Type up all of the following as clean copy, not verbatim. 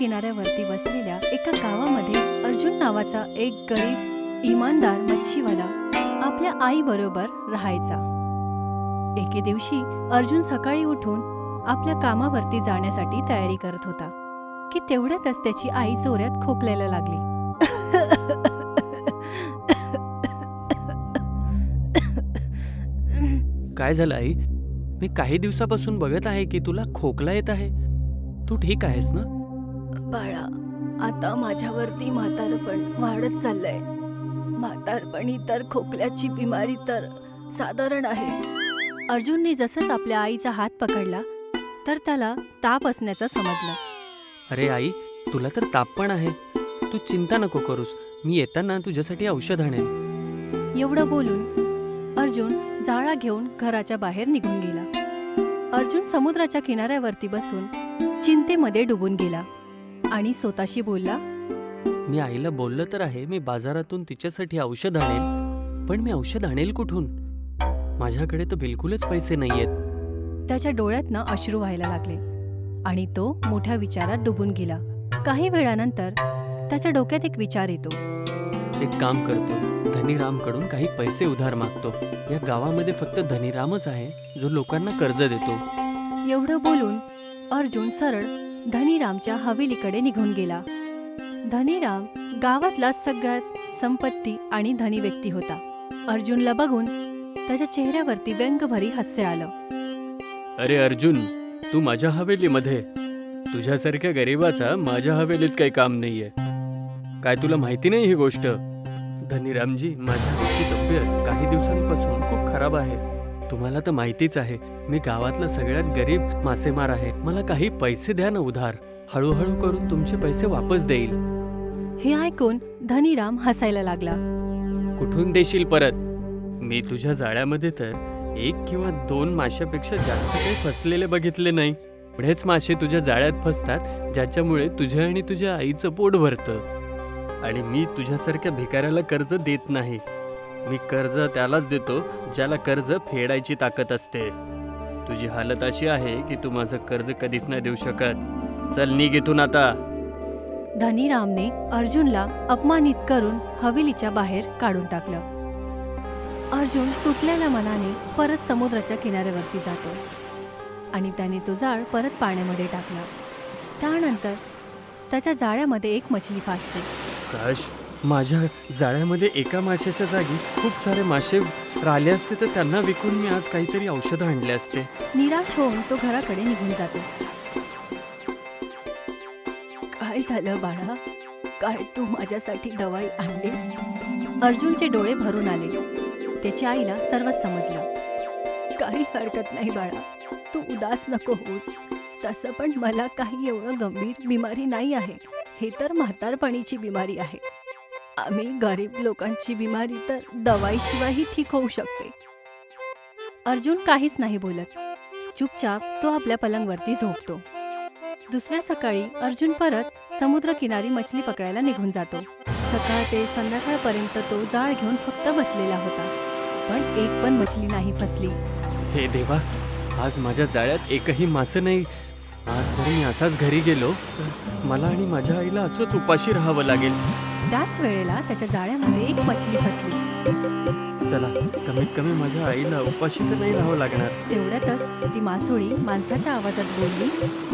किनाऱ्यावरती बसलेल्या एका गावामध्ये अर्जुन नावाचा एक गरीब इमानदार मच्छीवाला आपल्या आईबरोबर राहायचा. एके दिवशी अर्जुन सकाळी उठून आपल्या कामावरती जाण्यासाठी तयारी करत होता की तेवढ्यातच त्याची आई जोरात खोकलायला लागली. काय झालं आई? मी काही दिवसापासून बघत आहे की तुला खोकला येत आहे. तू ठीक आहेस ना? बाळा, आता माझ्यावरती म्हातारपण वाढत चाललंय. म्हातारपणी तर खोकल्याची बिमारी तर साधारण आहे. अर्जुनने जसंच आपल्या आईचा हात पकडला तर त्याला ताप असण्याचं समजलं. अरे आई, तुला तर ताप पण आहे. तू चिंता नको करूस. मी येताना तुझ्यासाठी औषध आणेन. एवढं बोलून अर्जुन जाळा घेऊन घराच्या बाहेर निघून गेला. अर्जुन समुद्राच्या किनाऱ्यावरती बसून चिंतेमध्ये डुबून गेला आणि स्वतःशी बोलला, मी आईला बोललं तर आहे मी बाजारातून तिच्यासाठी औषध आणेल, पण मी औषध आणेल कुठून? माझ्याकडे तर बिलकुलच पैसे नाहीयेत. त्याच्या डोळ्यातनं अश्रू व्हायला लागले आणि तो मोठ्या विचारात डुबून गेला. काही वेळानंतर त्याच्या डोक्यात एक विचार येतो. एक काम करतो, धनीरामकडून काही पैसे उधार मागतो. या गावामध्ये फक्त धनीरामच आहे जो लोकांना कर्ज देतो. एवढं बोलून अर्जुन सरळ धनीरामच्या हवेलीकडे निघून गेला. धनीराम गावातला सगळ्यात संपत्ती आणि धनी व्यक्ती होता. अर्जुनला बघून त्याच्या चेहऱ्यावरती व्यंगभरी हास्य आलं. अरे अर्जुन, तू माझ्या हवेलीमध्ये. तुझ्यासारख्या गरीबाचा माझ्या हवेलीत काही काम नाहीये. काय तुला माहिती नाही ही गोष्ट? धनीरामजी, माझ्या आईची तब्येत काही दिवसांपासून खूप खराब आहे. तुम्हाला तर माहितीच आहे, मी गावातला सगळ्यात गरीब मासेमार आहे. मला काही पैसे द्या ना उधार. हळूहळू करून तुमचे पैसे वापस देईल. हे ऐकून धनीराम हसायला लागला. कुठून देशील परत? मी तुझ्या जाळ्यामध्ये तर 1 किंवा 2 माशापेक्षा जास्त काही फसलेले बघितले नाही. एवढेच मासे तुझ्या जाळ्यात फसतात ज्याच्यामुळे तुझ्या आणि तुझ्या आईचं पोट भरतं. आणि मी तुझ्यासारख्या भिकाऱ्याला कर्ज देत नाही. मी कर्ज त्यालाच देतो ज्याला कर्ज फेडायची ताकद असते. तुझी हालत अशी आहे की तू माझं कर्ज कधीच नाही देऊ शकत. चल निघ इथून आता. धनीरामने अर्जुनला अपमानित करून हवेलीच्या बाहेर काढून टाकलं. अर्जुन तुटलेल्या मनाने परत समुद्राच्या किनाऱ्यावरती जातो आणि त्याने तो जाळ परत पाण्यामध्ये टाकला. त्यानंतर त्याच्या जाळ्यामध्ये एक मछली फासते. काश माझ्या जाळ्यामध्ये एका माशाच्या जागी खूप सारे मासे राहिले असते तर त्यांना विकून मी आज काहीतरी औषधं आणले असते. निराश होऊन तो घराकडे निघून जातो. काय झालं बाळा? काय तू माझ्यासाठी दवाई आणलीस? अर्जुनचे डोळे भरून आले. त्याच्या आईला सर्वच समजलं. काही हरकत नाही बाळा, तू उदास नको होस. तसं पण मला काही एवढं गंभीर बिमारी नाही आहे. हे तर म्हातारपणीची बिमारी आहे. आम्ही गरीब लोकांची बिमारी तर दवाईशिवायही ठीक होऊ शकते. अर्जुन काहीच नाही बोलत. चुपचाप तो आपल्या पलंगवरती झोपतो. दुसऱ्या सकाळी अर्जुन परत समुद्र किनारी मछली पकडायला निघून जातो. सकाळ ते संध्याकाळपर्यंत तो जाळ घेऊन फक्त बसलेला होता, पण एक पण मछली नाही फसली. हे देवा, आज माझ्या जाळ्यात एकही मासे नाही. आज जर मी असाच घरी गेलो तर मला आणि माझ्या आईला असंच उपाशी राहावं लागेल. त्याच वेळेला त्याच्या जाळ्यामध्ये एक मछली फसली. चला, कमीत कमी माझ्या आईला उपाशी तर नाही राहावं लागणार. तेवढ्यातच ती मासोळी माणसाच्या आवाजात बोलली,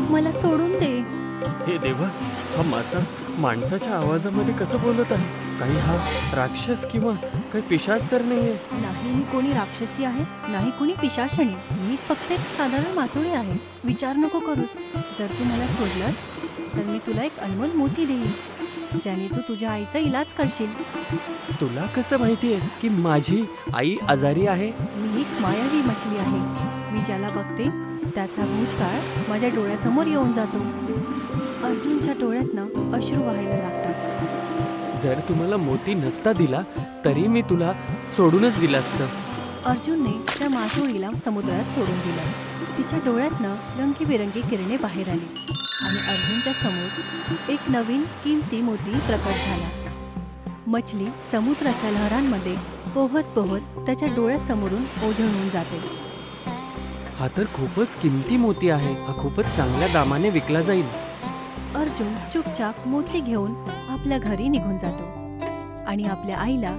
मला सोडून दे. हे देवा, हा मासा माणसाच्या आवाजामध्ये कसं बोलत आहे? काही हा राक्षस किंवा काही पिशाच तर नाहीये. नाही, मी कोणी राक्षसी आहे, नाही कोणी पिशाचणी. मी फक्त एक साधारण मासोळी आहे. विचार नको करूस. जर तू मला सोडलंस तर मी तुला एक अनमोल मोती देईन, ज्याने तू तुझ्या आईचा इलाज करशील. तुला कसं माहिती आहे की माझी आई आजारी आहे? मी एक मायावी मछली आहे. मी ज्याला बघते त्याचा भूतकाळ माझ्या डोळ्यासमोर येऊन जातो. अर्जुनच्या डोळ्यातनं अश्रू व्हायला लागतात. जर तुम्हाला मोती नसता दिला तरी मी तुला सोडूनच दिलं असतं. अर्जुनने त्या मासोळीला समुद्रात सोडून दिलं. तिच्या डोळ्यातनं रंगीबेरंगी किरणे बाहेर आली आणि अर्जुनच्या समोर एक नवीन किमती मोती प्रकट झाला. मछली समुद्राच्या लहरांमध्ये पोहत पोहत त्याच्या डोळ्यासमोरून ओझळून जाते. हा तर खूपच किमती मोती आहे. हा खूपच चांगल्या दामाने विकला जाईल. अर्जुन चुपचाप मोती घेऊन आपल्या घरी निघून जातो आणि आपल्या आईला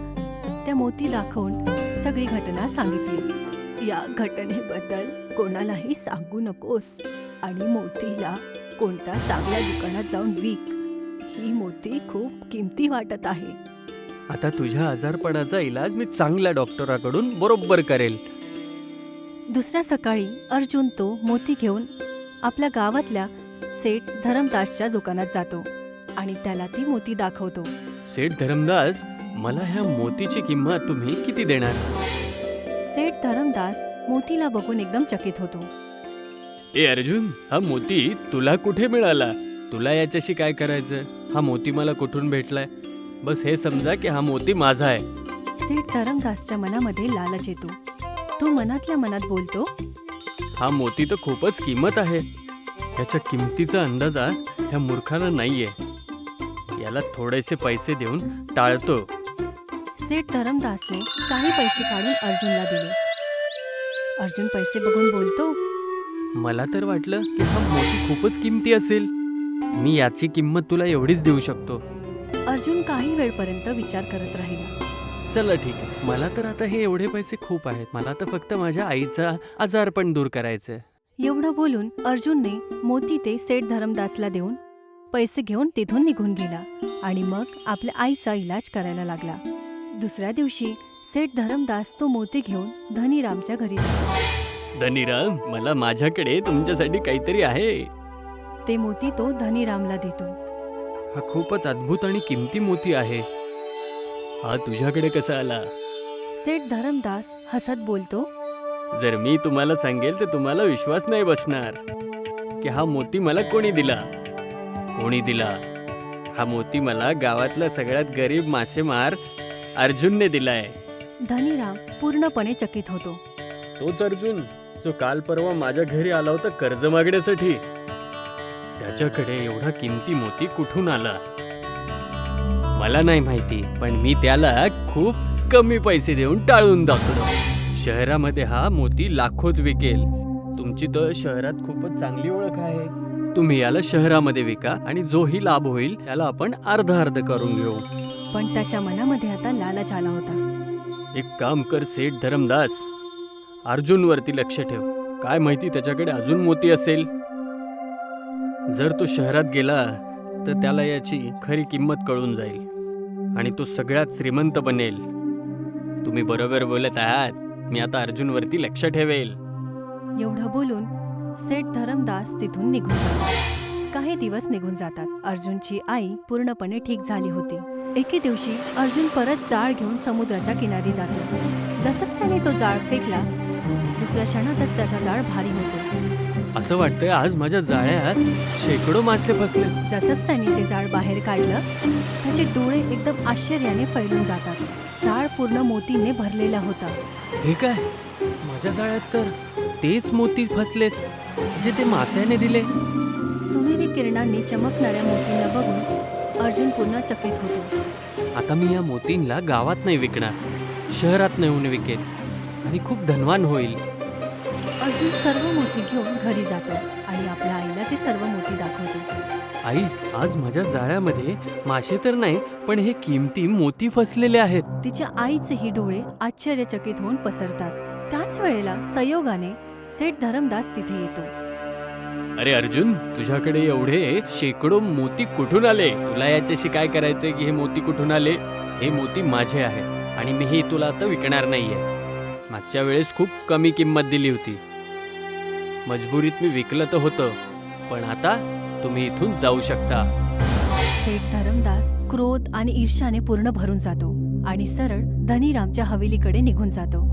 त्या मोती दाखवून सगळी घटना सांगितली. या घटनेबद्दल कोणालाही सांगू नकोस आणि मोतीला कोणत्या चांगल्या दुकानात जाऊन विक. ही मोती खूप किमती वाटत आहे. आता तुझ्या आजारपणाचा इलाज मी चांगल्या डॉक्टराकडून बरोबर करेल. दुसऱ्या सकाळी अर्जुन तो मोती घेऊन आपल्या गावातल्या सेठ धरमदासच्या दुकानात जातो आणि त्याला ती मोती दाखवतो. सेठ धरमदास, मला ह्या मोतीची किंमत तुम्ही किती देणार? सेठ धरमदास मोतीला बघून एकदम चकित होतो. ए अर्जुन, हा मोती तुला कुठे मिळाला? तुला याच्याशी काय करायचं? हा मोती मला कुठून भेटलाय? बस हे समजा की हा मोती माझा आहे. सेठ धरमदासच्या मनामध्ये लालच येतो. तो मनातल्या मनात बोलतो, हा मोती तर खूपच किंमत आहे. याच्या किमतीचा अंदाजा ह्या मूर्खाला नाहीये. याला थोडेसे पैसे देऊन टाळतो. सेठ धरमदासने काही पैसे काढून अर्जुनला दिले. अर्जुन पैसे बघून बोलतो, मला तर वाटलं की हा मोती खूपच किमती असेल. मी याची किंमत तुला एवढीच देऊ शकतो. अर्जुन काही वेळपर्यंत विचार करत राहिला. चला ठीक आहे, मला तर आता हे एवढे पैसे खूप आहेत. मला तर फक्त माझ्या आईचा आजारपण दूर करायचं. एवढं बोलून अर्जुनने मोती ते सेठ धरमदासला देऊन पैसे घेऊन तिथून निघून गेला आणि मग आपल्या आईचा इलाज करायला लागला. दुसऱ्या दिवशी सेठ धरमदास तो मोती घेऊन धनीरामच्या घरी जातो. धनीराम, मला माझ्याकडे तुमच्यासाठी काहीतरी आहे. ते मोती तो धनीरामला देतो. हा खूपच अद्भुत आणि किमती मोती आहे. हा तुझ्याकडे कसा आला? सेठ धरमदास हसत बोलतो, जर मी तुम्हाला सांगेल तर तुम्हाला विश्वास नाही बसणार की हा मोती मला कोणी दिला. कोणी दिला? हा मोती मला गावातला सगळ्यात गरीब मासेमार अर्जुनने दिलाय. धनीराम पूर्णपणे चकित होतो. तोच अर्जुन जो काल परवा माझ्या घरी आला होता कर्ज मागण्यासाठी. त्याच्याकडे एवढा किमती मोती कुठून आला मला नाही माहिती, पण मी त्याला खूप कमी पैसे देऊन टाळून दाखवलं. शहरामध्ये हा मोती लाखोत विकेल. तुमची तर शहरात खूपच चांगली ओळख आहे. तुम्ही याला शहरामध्ये विका आणि जोही लाभ होईल त्याला आपण अर्ध अर्ध करून घेऊ. पण त्याच्या मनामध्ये आता लालच आला होता. एक काम कर सेठ धरमदास, अर्जुनवरती लक्ष ठेव. काय माहिती त्याच्याकडे अजून मोती असेल. जर तो शहरात गेला तर त्याला याची खरी किंमत कळून जाईल आणि तो सगळ्यात श्रीमंत बनेल. तुम्ही बरोबर बोलत आहात. मी आता अर्जुनवरती लक्ष ठेवेल. एवढं बोलून सेठ धरमदास तिथून निघून जातो. काही दिवस निघून जातात. अर्जुनची आई पूर्णपणे ठीक झाली होती. एके दिवशी अर्जुन परत जाळ घेऊन समुद्राच्या किनारी जातो. जसंच त्याने तो जाळ फेकला, दुसऱ्या क्षणातच त्याचा जाळ भारी होतो. असं वाटतंय आज माझ्या जाळ्यात शेकडो मासे फसले. जसंच त्याने ते जाळ बाहेर काढलं, त्याचे डोळे एकदम आश्चर्याने फैलून जातात. जाळ पूर्ण मोतीने भरलेला होता. हे काय, माझ्या जाळ्यात तर तेच मोती फसलेत जे ते मास्याने दिले. सोनेरी किरणांनी चमकणाऱ्या मोतींना बघून अर्जुन पुन्हा चकित होतो. आता मी या मोतींना गावात नाही विकणार, शहरात नेऊन विकेल आणि खूप धनवान होईल. अर्जुन सर्व मोती घेऊन घरी जातो आणि आपल्या आईला ते सर्व मोती दाखवतो. आई, आज माझ्या जाळ्यामध्ये मासे तर नाही, पण हे किमती मोती फसलेले आहेत. तिच्या आईचेही डोळे आश्चर्यचकित होऊन पसरतात. त्याच वेळेला संयोगाने सेठ धरमदास तिथे येतो. अरे अर्जुन, तुझ्याकडे एवढे शेकडो मोती कुठून आले? तुला याच्याशी काय करायचंय की हे मोती कुठून आले? हे मोती माझे आहेत आणि मी हे तुला आता विकणार नाहीये. मागच्या वेळेस खूप कमी किंमत दिली होती. मजबुरीत मी विकलं तर होतं, पण आता तुम्ही इथून जाऊ शकता. सेठ धरमदास क्रोध आणि ईर्ष्याने पूर्ण भरून जातो आणि सरळ धनीरामच्या हवेलीकडे निघून जातो.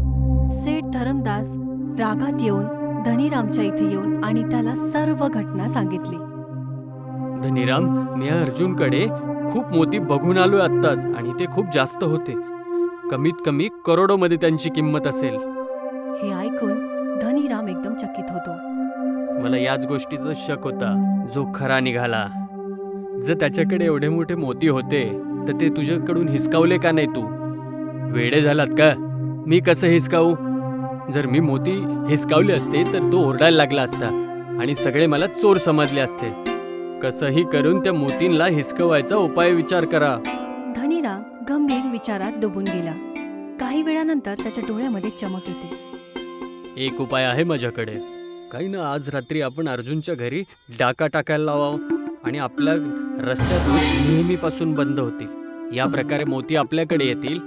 सेठ धरमदास रागात येऊन धनीरामच्या इथे येऊन आणि त्याला सर्व घटना सांगितली. धनीराम, मी या अर्जुनकडे खूप मोती बघून आलोय आत्ताच आणि ते खूप जास्त होते. कमीत कमी करोडोमध्ये त्यांची किंमत असेल. हे ऐकून धनीराम एकदम चकित होतो. मला याच गोष्टीचा शक होता, जो खरा निघाला. जर त्याच्याकडे एवढे मोठे मोती होते तर ते तुझ्याकडून हिसकावले का नाही? तू वेडे झालात का? मी कसं हिसकावू? जर मी मोती हिसकावले असते तर तो ओरडायला लागला असता आणि सगळे मला चोर समजले असते. कसंही करून त्या मोतींला हिसकवायचा उपाय विचार करा. धनीराम गंभीर विचारात डुबून गेला. काही वेळानंतर त्याच्या डोळ्यामध्ये चमक येते. एक उपाय आहे माझ्याकडे. काही ना, आज रात्री आपण अर्जुनच्या घरी डाका टाकायला लावावं आणि आपल्या रस्त्यातून नेहमीपासून बंद होतील. या प्रकारे मोती आपल्याकडे येतील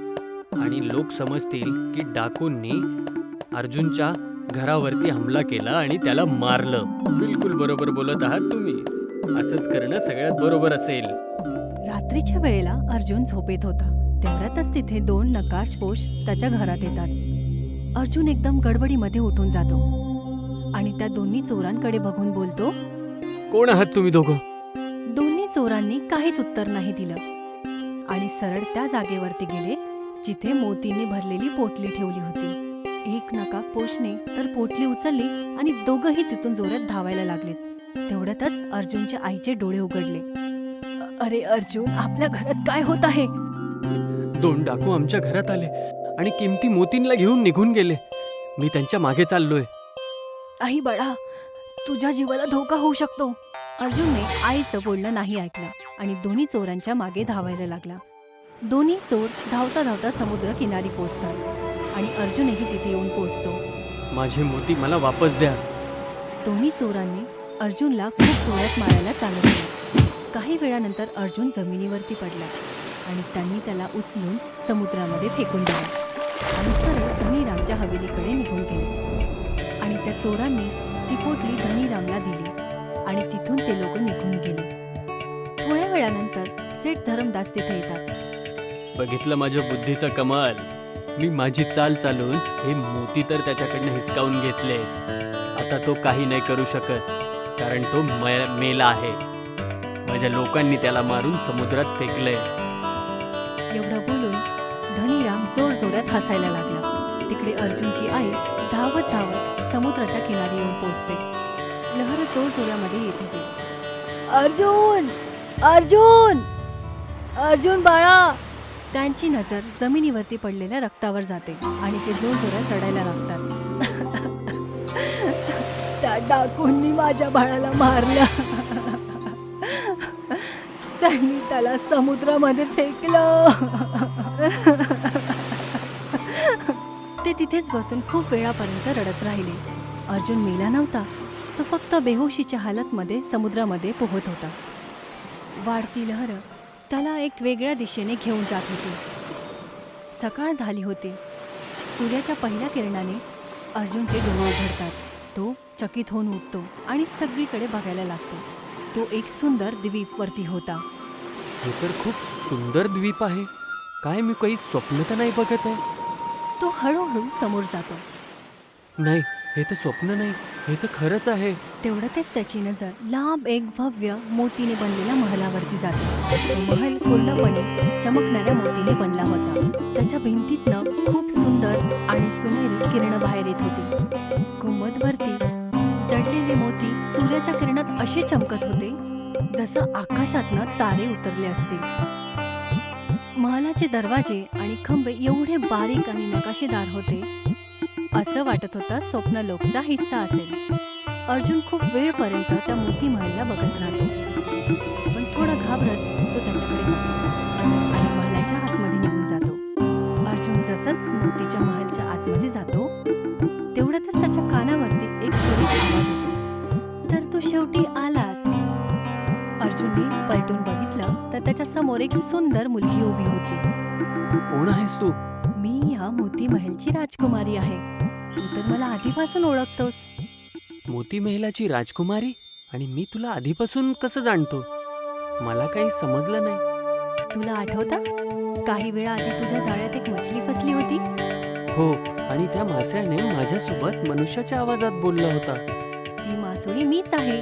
आणि लोक समजतील की डाकूंनी अर्जुनच्या घरावरती हमला केला आणि त्याला मारलं. बिलकुल बरोबर बोलत आहात तुम्ही. असंच करणं सगळ्यात बरोबर असेल. रात्रीच्या वेळेला अर्जुन झोपेत होता. तेवढ्यातच तिथे 2 नकाशपोश त्याच्या घरात येतात. अर्जुन एकदम गडबडीमध्ये उठून जातो आणि त्या दोन्ही चोरांकडे बघून बोलतो. कोण आहात तुम्ही दोघं? दोन्ही चोरांनी काहीच उत्तर नाही दिलं आणि सरळ त्या जागेवरती गेले जिथे मोतीने भरलेली पोटली ठेवली होती. एक नकाशपोशने तर पोटली उचलली आणि दोघंही तिथून जोरात धावायला लागलेत. तेवढ्यातच अर्जुनच्या आईचे डोळे उघडले. अरे अर्जुन, आपल्या घरात काय होत आहे? 2 डाकू आमच्या घरात आले आणि किमती मोतींला घेऊन निघून गेले. मी त्यांच्या मागे चाललोय. आई बाळा, तुझ्या जीवाला धोका होऊ शकतो. अर्जुनने आईचं बोलणं नाही ऐकलं आणि दोन्ही चोरांच्या मागे धावायला लागला. दोन्ही चोर धावता धावता समुद्र किनारी पोहोचतात आणि अर्जुनही तिथे येऊन पोहोचतो. माझे मोती मला वापस द्या. दोन्ही चोरांनी अर्जुनला खूप जोरात मारायला चालू केलं. काही वेळानंतर अर्जुन जमिनीवरती पडला आणि त्यांनी त्याला उचलून समुद्रामध्ये फेकून दिलं आणि सरळ धनीरामच्या हवेलीकडे निघून गेले आणि त्या चोरांनी ती पोटली धनीरामला दिली आणि तिथून ते लोक निघून गेले. थोड्या वेळानंतर सेठ धरमदास तिथे येतात. बघितलं माझ्या बुद्धीचा कमाल. मी माझी चाल चालून हे मोती तर त्याच्याकडनं हिसकावून घेतले. आता तो काही नाही करू शकत कारण तो मेला आहे. माझ्या लोकांनी त्याला मारून समुद्रात फेकलंय. एवढं बोलून धनीराम जोर जोरात हसायला लागला. तिकडे अर्जुनची आई धावत धावत समुद्राच्या किनारी येऊन पोहोचते. लहर जोर जोरामध्ये येत होती. अर्जुन, अर्जुन, अर्जुन बाळा! त्यांची नजर जमिनीवरती पडलेल्या रक्तावर जाते आणि ते जोर जोरात रडायला लागतात. त्या डाकूंनी माझ्या बाळाला मारलं. त्यांनी त्याला समुद्रामध्ये फेकलं. ते तिथेच बसून खूप वेळापर्यंत रडत राहिले. अर्जुन मेला नव्हता. तो फक्त बेहोशीच्या हालतमध्ये समुद्रामध्ये पोहत होता. वाढती लहर त्याला एक वेगळ्या दिशेने घेऊन जात होती. सकाळ झाली होती. सूर्याच्या पहिल्या किरणाने अर्जुनचे डोळे उघडतात. तो चकित होऊन उठतो आणि सगळीकडे बघायला लागतो. तो एक सुंदर द्वीपवरती होता. हे तर खूप सुंदर द्वीप आहे. काय मी काही स्वप्न तर नाही बघत आहे? तो हळूहळू समोर जातो. नाही, हे तर स्वप्न नाही, हे तर खरंच आहे. तेवढ्यातच त्याची नजर लांब एक भव्य मोतीने बनलेल्या महलावरती जाते. तो महल पूर्णपणे चमकणाऱ्या मोतीने बनला होता. त्याच्या भिंतीतनं खूप सुंदर आणि सुनहरी किरण बाहेर येत होती. गुंबदवरती जडलेले मोती सूर्याच्या किरणात असे चमकत होते जसं आकाशातनं तारे उतरले असतील. महलाचे दरवाजे आणि खंबे एवढे बारीक आणि नकाशेदार होते, असं वाटत होतं स्वप्नलोकचा हिस्सा असेल. अर्जुन खूप वेळपर्यंत त्या मोती महलला बघत राहतो. पण थोडा घाबरत तो त्याच्याकडे जातो आणि महलाच्या आतमध्ये निघून जातो. अर्जुन जसंच मोतीच्या महलच्या आतमध्ये जातो तेवढ्यातच त्याच्या कानावरती एक सुरेख आवाज येतो. तर तो शेवटी आलाच. अर्जुनने पलटून बघितलं तर त्याच्या समोर एक सुंदर मुलगी उभी होती. कोण आहेस तू? मी या मोती महलची राजकुमारी आहे. तू तर मला आधीपासून ओळखतोस. मोती महिलाची राजकुमारी? आणि मी तुला आधीपासून कसं जाणतो? मला काही समजलं नाही. तुला आठवतं काही वेळा आधी तुझ्या जाळ्यात एक मछली फसली होती? हो, आणि त्या मास्याने माझ्यासोबत मनुष्याच्या आवाजात बोलला होता. ती मासोळी मीच आहे.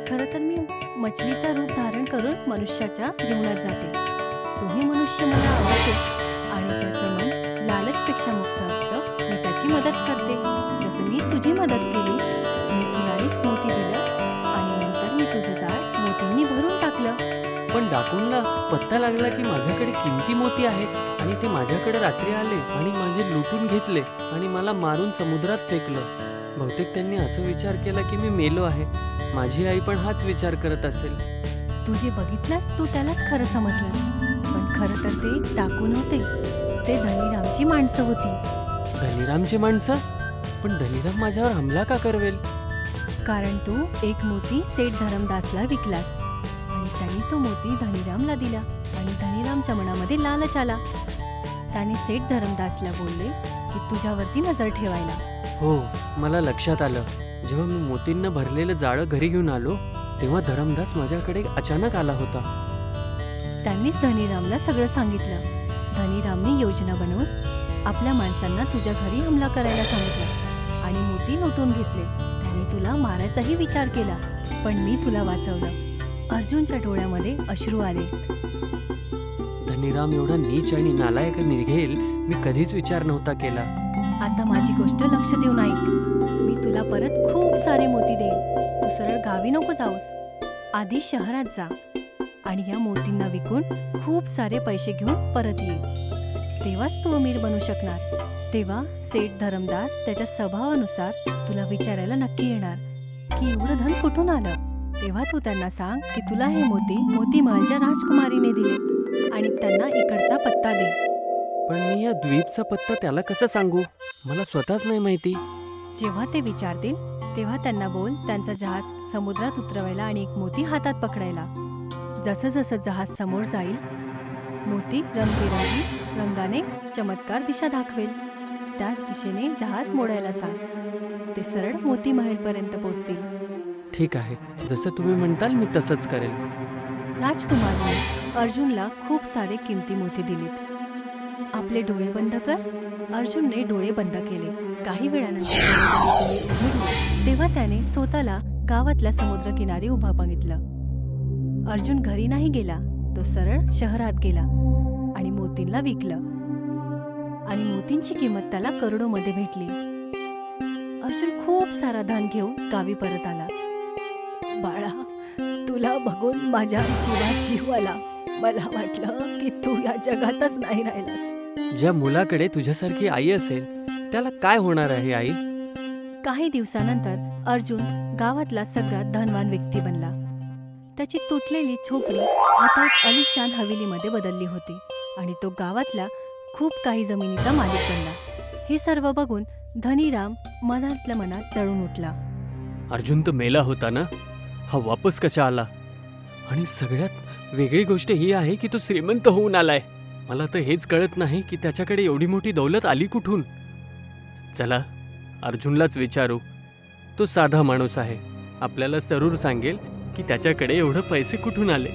खरं तर मी मछलीचा रूप धारण करून मनुष्याच्या जीवनात जाते. जोही मनुष्य मला आवडतो आणि ज्याचं मन लालचपेक्षा मुक्त असतं, मी त्याची मदत करते. जसं मी तुझी मदत केली. मी तुला एक मोती दिलं आणि नंतर मी तुझं जाळ मोतींनी भरून टाकलं. पण डाकूंना पत्ता लागला की माझ्याकडे किमती मोती आहेत आणि ते माझ्याकडे रात्री आले आणि माझे लुटून घेतले आणि मला मारून समुद्रात फेकलं. बहुतेक त्यांनी असं विचार केला की मी मेलो आहे. माझी आई पण हाच विचार करत असेल. तू जे बघितलंस तू त्यालाच खरं समजलं, पण खरं तर ते टाकू नव्हते, ते धनीरामची माणसं होती. धनीरामची माणसं? पण धनीराम माझ्यावर हमला का करवेल? कारण तू एक मोती सेठ धरमदासला विकलास आणि त्यांनी तो मोती धनीरामला दिला आणि धनीरामच्या मनामध्ये लालच आला. त्याने सेठ धरमदासला बोलले की तुझ्यावरती नजर ठेवायला. हो, मला लक्षात आलं. जेव्हा मी मोतींना भरलेलं जाळं घरी घेऊन आलो तेव्हा धरमदास माझ्याकडे अचानक आला होता. त्यांनीच धनीरामला सगळं सांगितलं. धनीरामने योजना बनवून आपल्या माणसांना तुझ्या घरी हमला करायला सांगितलं आणि मोती लुटून घेतले. त्याने तुला मारायचाही विचार केला, पण मी तुला वाचवलं. अर्जुनच्या डोळ्यामध्ये अश्रू आले. धनीराम एवढा नीच आणि नालायक निघेल मी कधीच विचार नव्हता केला. आता माझी गोष्ट लक्ष देऊन ऐक. मी तुला परत खूप सारे मोती देईन. तू सरळ गावी नको जाऊस, आधी शहरात जा आणि या मोतींना विकून खूप सारे पैसे घेऊन परत ये. तेव्हाच तू अमीर बनू शकणार. तेव्हा सेठ धरमदास त्याच्या स्वभावानुसार तुला विचारायला नक्की येणार की एवढं धन कुठून आलं. तेव्हा तू त्यांना सांग की तुला हे मोती महलच्या राजकुमारीने दिले आणि त्यांना इकडचा पत्ता दे. पण मी या द्वीपचा पत्ता त्याला कसं सांगू? मला स्वतःच नाही माहिती. जेव्हा ते विचारतील तेव्हा त्यांना बोल त्यांचा जहाज समुद्रात उतरवायला आणि एक मोती हातात पकडायला. जसं जसं जहाज समोर जाईल मोती रंगबिरंगी रंगाने चमत्कार दिशा दाखवेल. त्याच दिशेने जहाज मोडायला सांग. ते सरळ मोती महलपर्यंत पोहोचतील. ठीक आहे, जसं तुम्ही म्हणताल मी तसंच करेल. राजकुमारने अर्जुनला खूप सारे किमती मोती दिलेत. आपले डोळे बंद कर. अर्जुनने डोळे बंद केले. काही वेळानंतर जेव्हा त्याने डोळे उघडले, तेव्हा त्याने स्वतःला गावातल्या समुद्रकिनारी उभा बघितलं. अर्जुन घरी नाही गेला, तो सरळ शहरात गेला आणि मोतींना विकलं आणि मोतींची किंमत त्याला करोडोमध्ये भेटली. अर्जुन खूप सारा धन घेऊन गावी परत आला. बाळा, तुला बघून माझ्या जीवात जीव आला. मला वाटलं की तू या जगातच नाही राहिलास. ज्या मुलाकडे तुझ्यासारखी आई असेल त्याला काय होणार आहे आई? काही दिवसानंतर अर्जुन गावातला सगळ्यात धनवान व्यक्ती बनला. त्याची तुटलेली झोपडी आता एक आलिशान हवेलीमध्ये बदलली होती आणि तो गावातल्या खूप काही जमिनीचा मालिक बनला. हे सर्व बघून धनीराम मनातल्या मनात जळून उठला. अर्जुन तर मेला होता ना, हा वापस कसा आला? आणि सगळ्यात वेगळी गोष्ट ही आहे की तो श्रीमंत होऊन आलाय. मला तर हेच कळत नाही की त्याच्याकडे एवढी मोठी दौलत आली कुठून. चला अर्जुनलाच विचारू. तो साधा माणूस आहे, आपल्याला जरूर सांगेल की त्याच्याकडे एवढे पैसे कुठून आले.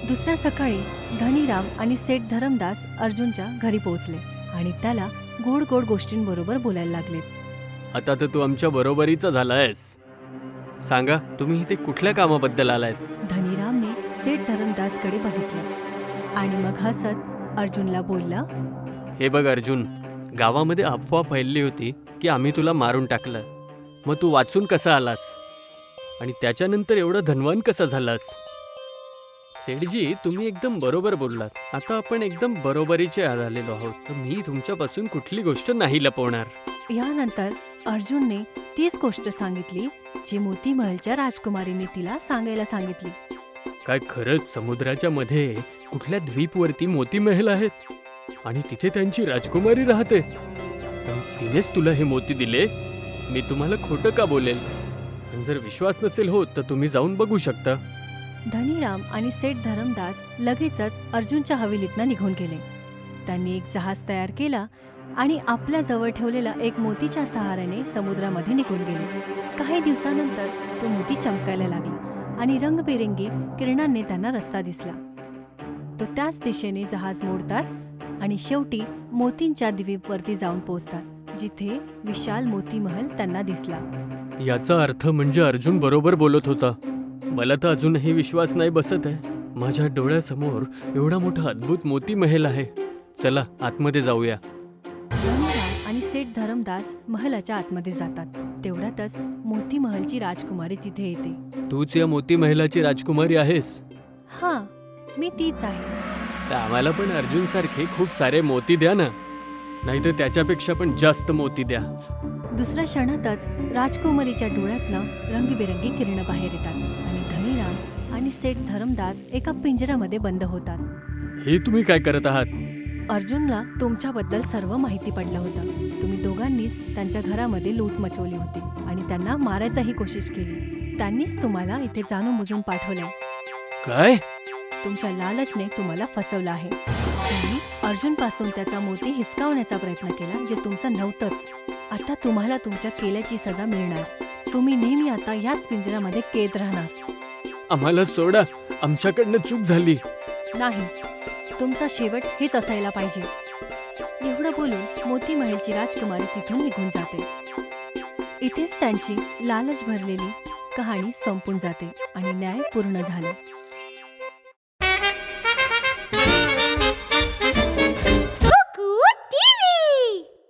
दुसऱ्या सकाळी धनीराम आणि सेठ धरमदास अर्जुनच्या घरी पोहोचले आणि त्याला गोड गोड गोष्टींबरोबर बोलायला लागले. आता तर तू आमच्या बरोबरीचा झालायस. सांगा, तुम्ही इथे कुठल्या कामाबद्दल आलायत? धनीरामने सेठ धरमदासकडे बघितलं आणि मग हसत अर्जुनला बोलला, हे बघ अर्जुन, गावामध्ये अफवा फैलली होती की आम्ही तुला मारून टाकलं. मग तू वाचून कसा आलास आणि त्याच्यानंतर एवढं धनवान कसा झालास? सेठजी, तुम्ही एकदम बरोबर बोललात. आता आपण एकदम बरोबरीचे झालेलो आहोत, तर मी तुमच्यापासून कुठली गोष्ट नाही लपवणार. यानंतर अर्जुनने तीच गोष्ट सांगितली जी मोती महलच्या राजकुमारीने तिला सांगायला सांगितली. काय खरंच समुद्राच्या मध्ये कुठल्या द्वीपवरती मोती महल आहेत आणि तिथे त्यांची राजकुमारी राहते आणि तिनेच तुला हे मोती दिले? मी तुम्हाला खोटं का बोलेल? पण जर विश्वास नसेल होत तर तुम्ही जाऊन बघू शकता. धनीराम आणि सेठ धरमदास लगेचच अर्जुनच्या हवेलीतनं निघून गेले. त्यांनी एक जहाज तयार केला आणि आपल्या जवळ ठेवलेला एक मोतीच्या सहाऱ्याने समुद्रामध्ये निघून गेले. काही दिवसानंतर तो मोती चमकायला लागला आणि रंगबेरंगी किरणांनी त्यांना रस्ता दिसला. तो त्याच दिशेने जहाज मोडतात आणि शेवटी मोतींच्या द्वीपवरती जाऊन पोहोचतात, जिथे विशाल मोती महल त्यांना दिसला. याचा अर्थ म्हणजे अर्जुन बरोबर बोलत होता. मला तर अजूनही विश्वास नाही बसत आहे. माझ्या डोळ्यासमोर एवढा मोठा अद्भुत मोती महल आहे. चला आतमध्ये जाऊया. धनीराम आणि सेठ धरमदास महलाच्या आतमध्ये जातात. तेवढ्यातच मोती महलची राजकुमारी तिथे येते. तूच या मोती महलाची राजकुमारी आहेस? हां, मी तीच आहे. तर आम्हाला पण अर्जुन सारखे खूप सारे मोती द्या ना, नाहीतर त्याच्यापेक्षा पण जास्त मोती द्या. दुसऱ्या क्षणातच राजकुमारीच्या डोळ्यातनं रंगीबेरंगी किरण बाहेर येतात आणि धनीराम आणि सेठ धरमदास एका पिंजऱ्यामध्ये बंद होतात. हे तुम्ही काय करत आहात? अर्जुनला तुमच्याबद्दल सर्व माहिती पडलं होतं. तुम्ही दोघांनीच त्यांच्या घरामध्ये लूट मचवली होती आणि त्यांना मारायचाही कोशिश केली. त्यांनीच तुम्हाला इथे जाणून बुजून पाठवलंय. काय? तुमच्या लालचने तुम्हाला फसवलं आहे. तुम्ही अर्जुनपासून त्याचा मोती हिसकावण्याचा प्रयत्न केला, जे तुमचं नव्हतंच. आता तुम्हाला तुमच्या केल्याची सजा मिळणार. तुम्ही नेहमी आता याच पिंजऱ्यामध्ये कैद राहणार. आम्हाला सोडा, आमच्याकडनं चूक झाली. नाही, तुमचा शेवट हेच असायला पाहिजे. एवढं बोलून मोती महलची राजकुमारी तिथून निघून जाते. इथेच त्यांची लालच भरलेली कहाणी संपून जाते आणि न्याय पूर्ण झाला.